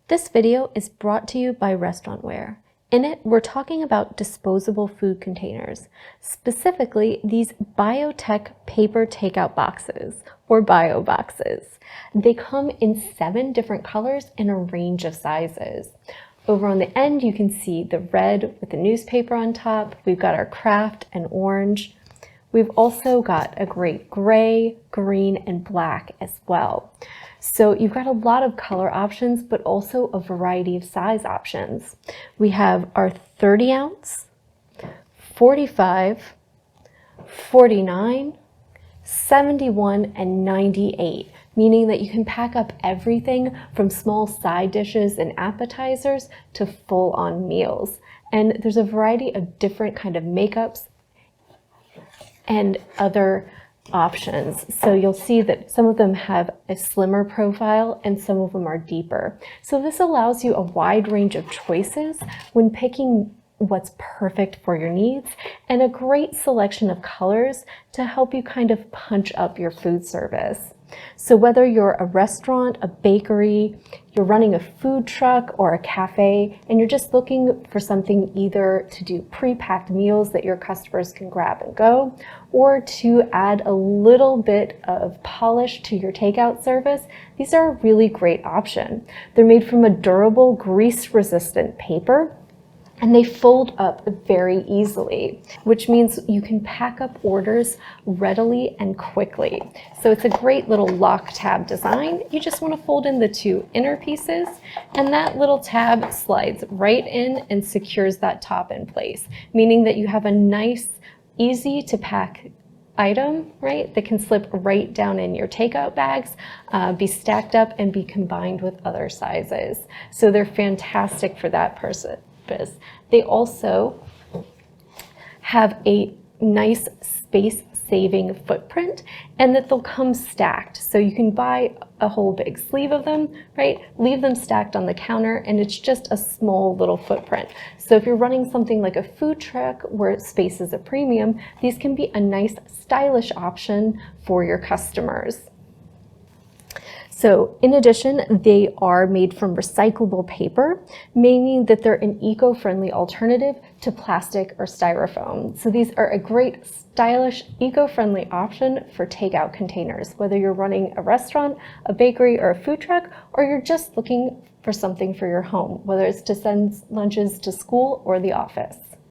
This video is brought to you by Restaurantware. In it, we're talking about disposable food containers, specifically these biotech paper takeout boxes, or bio boxes. They come in 7 different colors and a range of sizes. Over on the end, you can see the red with the newspaper on top. We've got our craft and orange. We've also got a great gray, green, and black as well. So you've got a lot of color options, but also a variety of size options. We have our 30 ounce, 45, 49, 71, and 98, meaning that you can pack up everything from small side dishes and appetizers to full-on meals. And there's a variety of different kind of makeups and other options. So you'll see that some of them have a slimmer profile and some of them are deeper. So this allows you a wide range of choices when picking what's perfect for your needs, and a great selection of colors to help you kind of punch up your food service. So whether you're a restaurant, a bakery, you're running a food truck or a cafe, and you're just looking for something either to do pre-packed meals that your customers can grab and go, or to add a little bit of polish to your takeout service, these are a really great option. They're made from a durable, grease-resistant paper, and they fold up very easily, which means you can pack up orders readily and quickly. So it's a great little lock tab design. You just want to fold in the 2 inner pieces, and that little tab slides right in and secures that top in place, meaning that you have a nice, easy to pack item, right, that can slip right down in your takeout bags, be stacked up, and be combined with other sizes. So they're fantastic for that purpose. They also have a nice space-saving footprint, and that they'll come stacked. So you can buy a whole big sleeve of them, right? Leave them stacked on the counter, and it's just a small little footprint. So if you're running something like a food truck where space is a premium, these can be a nice, stylish option for your customers. So in addition, they are made from recyclable paper, meaning that they're an eco-friendly alternative to plastic or styrofoam. So these are a great, stylish, eco-friendly option for takeout containers, whether you're running a restaurant, a bakery, or a food truck, or you're just looking for something for your home, whether it's to send lunches to school or the office.